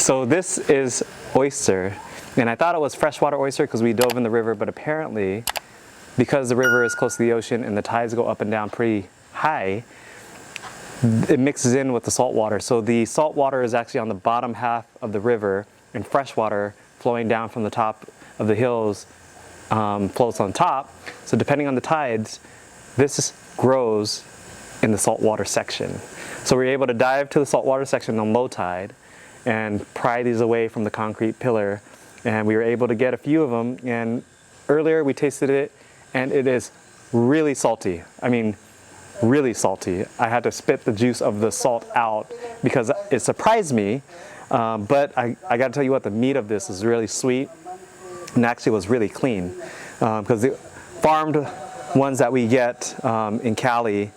So this is oyster, and I thought it was freshwater oyster because we dove in the river, but apparently because the river is close to the ocean and the tides go up and down pretty high, it mixes in with the salt water. So the salt water is actually on the bottom half of the river, and fresh water flowing down from the top of the hills flows on top. So depending on the tides, this grows in the saltwater section. So we're able to dive to the saltwater section on low tide and pry these away from the concrete pillar. And we were able to get a few of them. And earlier we tasted it, and it is really salty. I mean, really salty. I had to spit the juice of the salt out because it surprised me. But I gotta tell you what, the meat of this is really sweet and actually was really clean. Because the farmed ones that we get in Cali,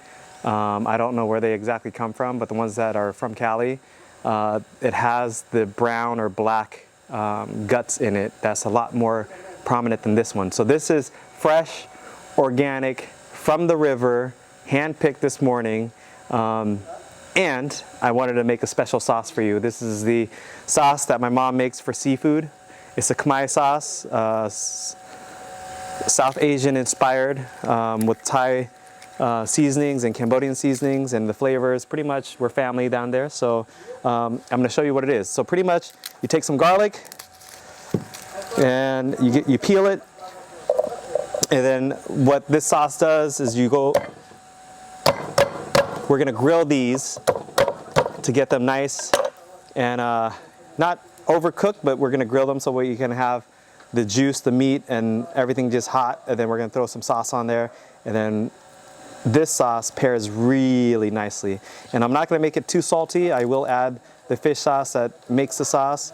I don't know where they exactly come from, but the ones that are from Cali, it has the brown or black guts in it. That's a lot more prominent than this one. So this is fresh, organic, from the river, hand-picked this morning. And I wanted to make a special sauce for you. This is the sauce that my mom makes for seafood. It's a Khmer sauce, South Asian inspired, with Thai seasonings and Cambodian seasonings, and the flavors. Pretty much we're family down there. So I'm going to show you what it is. So pretty much you take some garlic and you peel it, and then what this sauce does is we're going to grill these to get them nice and not overcooked, but we're going to grill them so you can have the juice, the meat, and everything just hot. And then we're going to throw some sauce on there, and then this sauce pairs really nicely. And I'm not going to make it too salty. I will add the fish sauce that makes the sauce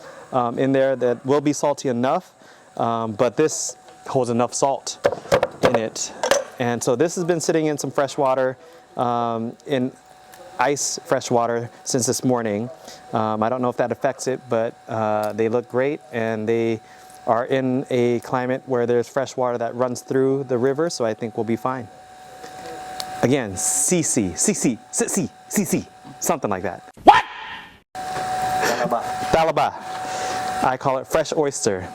in there that will be salty enough, but this holds enough salt in it. And so this has been sitting in some fresh water, in ice fresh water, since this morning. I don't know if that affects it, but they look great, and they are in a climate where there's fresh water that runs through the river, so I think we'll be fine. Again, CC, something like that. What? Talaba. I call it fresh oyster.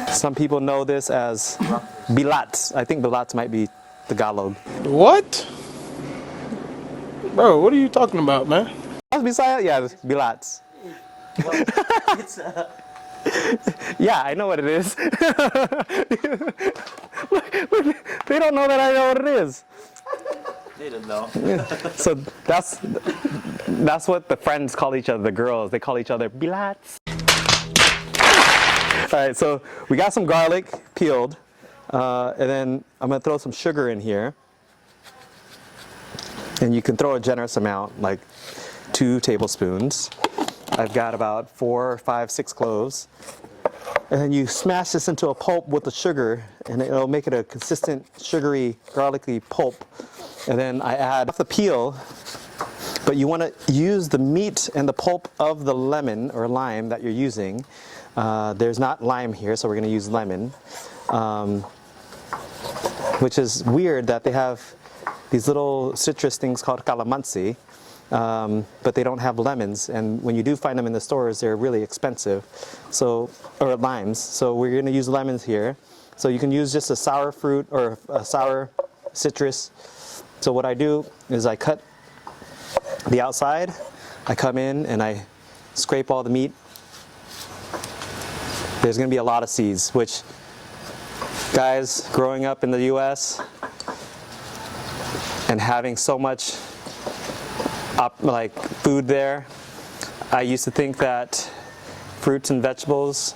Some people know this as bilats. I think bilats might be Tagalog. What? Bro, what are you talking about, man? Bisaya? Yeah, bilats. Yeah, I know what it is. Look, they don't know that I know what it is. They don't know. So that's what the friends call each other, the girls. They call each other bilats. All right, so we got some garlic peeled, and then I'm gonna throw some sugar in here. And you can throw a generous amount, like 2 tablespoons. I've got about 4, 5, 6 cloves. And then you smash this into a pulp with the sugar, and it'll make it a consistent, sugary, garlicky pulp. And then I add the peel, but you want to use the meat and the pulp of the lemon or lime that you're using. There's not lime here, so we're going to use lemon, which is weird that they have these little citrus things called calamansi, but they don't have lemons, and when you do find them in the stores, they're really expensive. So, or limes. So we're going to use lemons here. So you can use just a sour fruit or a sour citrus. So what I do is I cut the outside, I come in and I scrape all the meat. There's going to be a lot of seeds, which, guys, growing up in the US and having so much like food there, I used to think that fruits and vegetables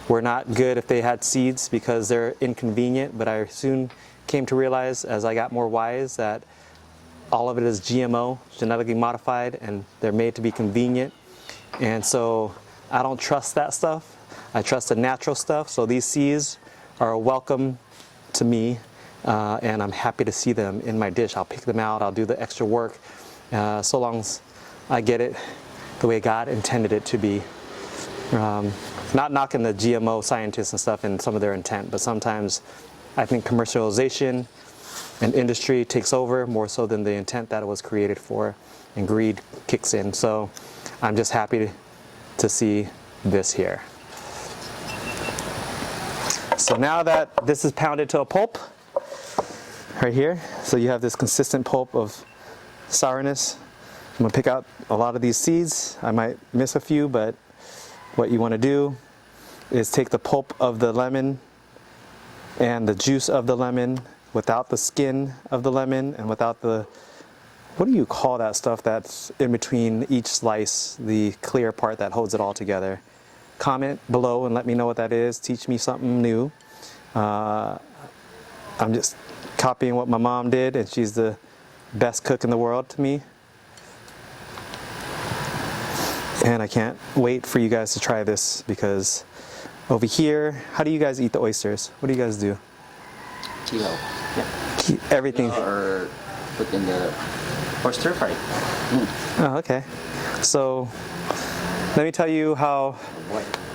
were not good if they had seeds because they're inconvenient, but I soon came to realize as I got more wise that all of it is GMO, genetically modified, and they're made to be convenient. And so I don't trust that stuff. I trust the natural stuff. So these seeds are welcome to me, and I'm happy to see them in my dish. I'll pick them out, I'll do the extra work, so long as I get it the way God intended it to be. Not knocking the GMO scientists and stuff and some of their intent, but sometimes I think commercialization and industry takes over more so than the intent that it was created for, and greed kicks in. So I'm just happy to see this here. So now that this is pounded to a pulp, right here, so you have this consistent pulp of sourness. I'm gonna pick out a lot of these seeds. I might miss a few, but what you wanna do is take the pulp of the lemon and the juice of the lemon without the skin of the lemon and without the, what do you call that stuff that's in between each slice, the clear part that holds it all together? Comment below and let me know what that is. Teach me something new. I'm just copying what my mom did, and she's the best cook in the world to me. And I can't wait for you guys to try this, because over here, how do you guys eat the oysters? What do you guys do? Kilo. Yeah. Everything. Or put in the, or stir fry. Oh, okay. So let me tell you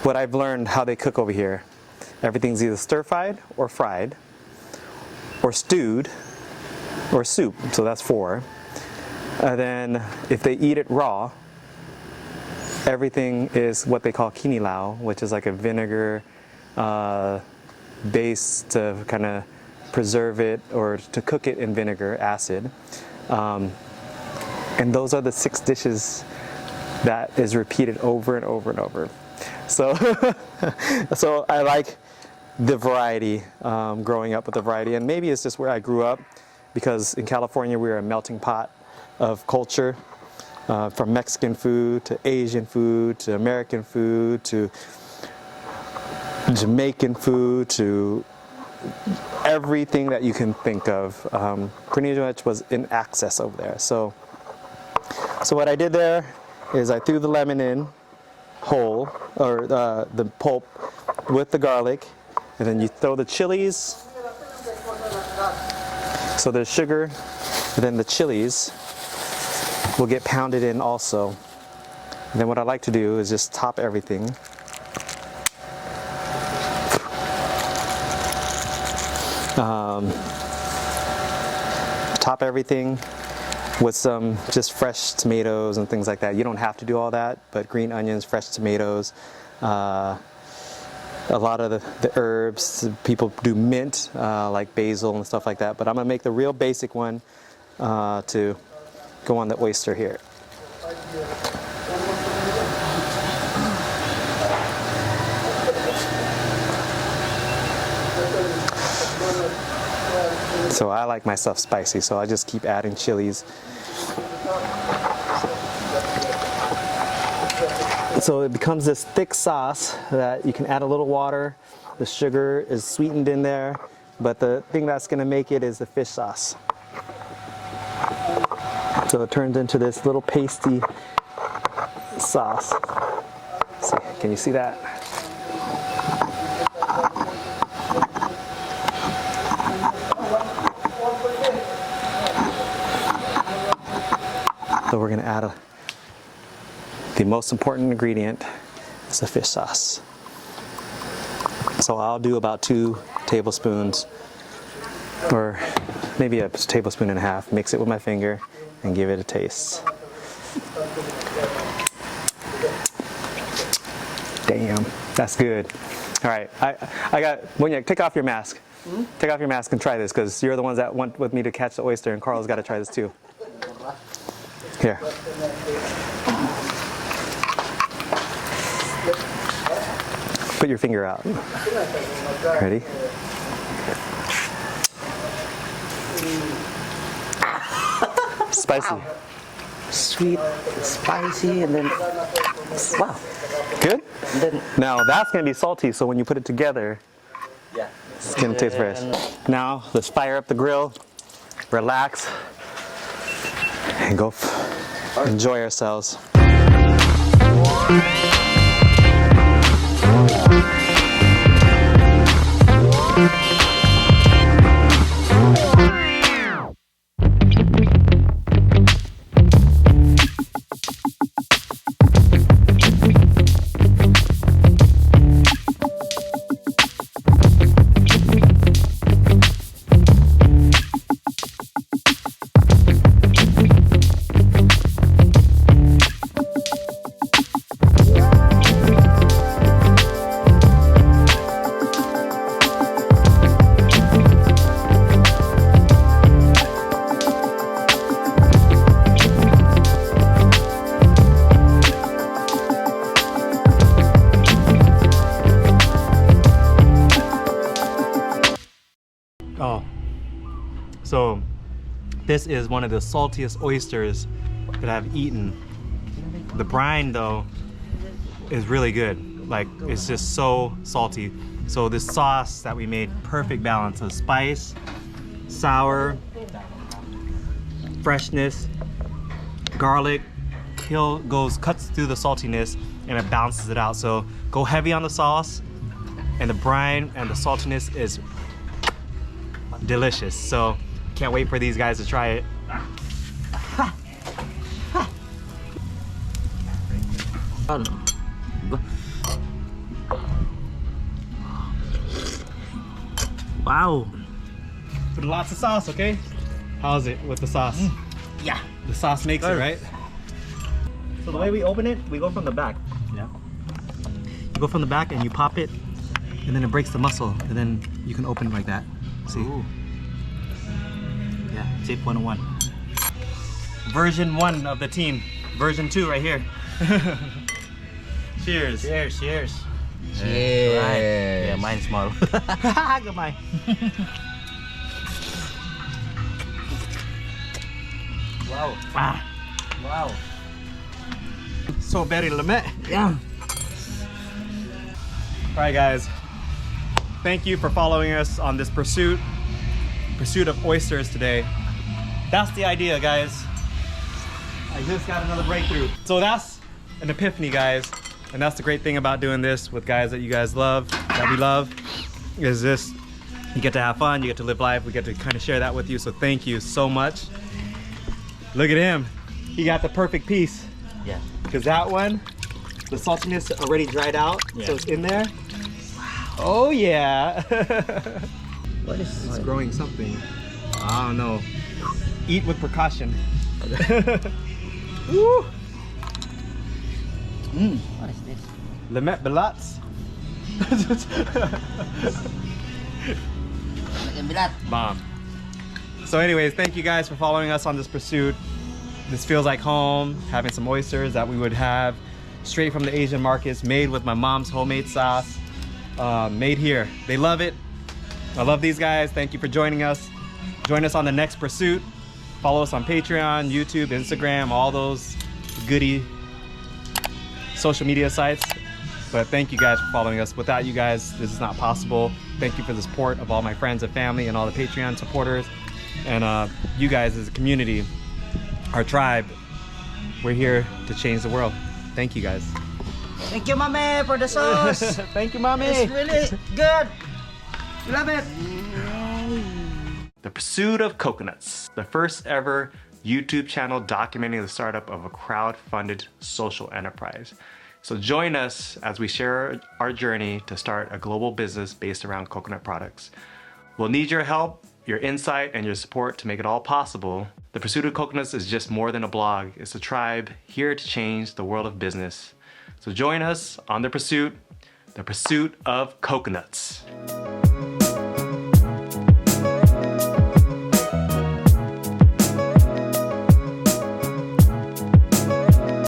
what I've learned how they cook over here. Everything's either stir-fried or fried or stewed or soup, so that's 4. And then if they eat it raw, everything is what they call kinilau, which is like a vinegar base to kind of preserve it or to cook it in vinegar, acid. And those are the 6 dishes that is repeated over and over and over. So, so I like the variety, growing up with the variety, and maybe it's just where I grew up, because in California we're a melting pot of culture, from Mexican food to Asian food to American food to Jamaican food to everything that you can think of. Pretty much was in access over there. So what I did there is I threw the lemon in whole, or the pulp with the garlic, and then you throw the chilies. So there's sugar, and then the chilies will get pounded in also. And then what I like to do is just top everything. Top everything with some just fresh tomatoes and things like that. You don't have to do all that, but green onions, fresh tomatoes, a lot of the herbs. People do mint, like basil and stuff like that, but I'm gonna make the real basic one to go on the oyster here. So I like my stuff spicy, so I just keep adding chilies. So it becomes this thick sauce that you can add a little water. The sugar is sweetened in there, but the thing that's going to make it is the fish sauce. So it turns into this little pasty sauce. See, can you see that? So we're going to add the most important ingredient is the fish sauce. So I'll do about 2 tablespoons, or maybe a tablespoon and a half. Mix it with my finger and give it a taste. Damn, that's good. All right, I got, Wunyak, take off your mask. Take off your mask and try this, because you're the ones that went with me to catch the oyster, and Carl's got to try this too. Here. Put your finger out. Ready? Spicy. Sweet, spicy, and then wow. Good? And then Now that's going to be salty, so when you put it together, yeah. it's going to taste fresh. Now let's fire up the grill, relax, and go enjoy ourselves. So this is one of the saltiest oysters that I've eaten. The brine though is really good. Like it's just so salty. So this sauce that we made, perfect balance of spice, sour, freshness, garlic, cuts through the saltiness and it balances it out. So go heavy on the sauce and the brine and the saltiness is delicious. So can't wait for these guys to try it. Wow. Put lots of sauce, okay? How's it with the sauce? Yeah. The sauce makes it, right? So the way we open it, we go from the back. Yeah. You go from the back and you pop it, and then it breaks the muscle, and then you can open it like that. See? Ooh. Yeah, tip 101. Version 1 of the team. Version 2 right here. Cheers. Cheers, cheers. Cheers. Right. Yeah, mine's small. Goodbye. Wow. Ah. Wow. So very limit. Yeah. Alright guys, thank you for following us on this pursuit of oysters today. That's the idea, guys. I just got another breakthrough. So that's an epiphany, guys. And that's the great thing about doing this with guys that you guys love, that we love, is this, you get to have fun, you get to live life, we get to kind of share that with you, so thank you so much. Look at him, he got the perfect piece. Yeah. Because that one, the saltiness already dried out, Yeah. so it's in there. Oh yeah. What is It's growing something. I don't know. Eat with precaution. Woo! What is this? Lemet Belats. Bomb. So anyways, thank you guys for following us on this pursuit. This feels like home, having some oysters that we would have straight from the Asian markets, made with my mom's homemade sauce, made here. They love it. I love these guys. Thank you for joining us. Join us on the next pursuit. Follow us on Patreon, YouTube, Instagram, all those goody social media sites. But thank you guys for following us. Without you guys, this is not possible. Thank you for the support of all my friends and family and all the Patreon supporters. And you guys as a community, our tribe, we're here to change the world. Thank you guys. Thank you, mommy, for the sauce. Thank you, mommy. It's really good. Love it. The Pursuit of Coconuts, the first ever YouTube channel documenting the startup of a crowd-funded social enterprise. So join us as we share our journey to start a global business based around coconut products. We'll need your help, your insight, and your support to make it all possible. The Pursuit of Coconuts is just more than a blog. It's a tribe here to change the world of business. So join us on the pursuit of coconuts.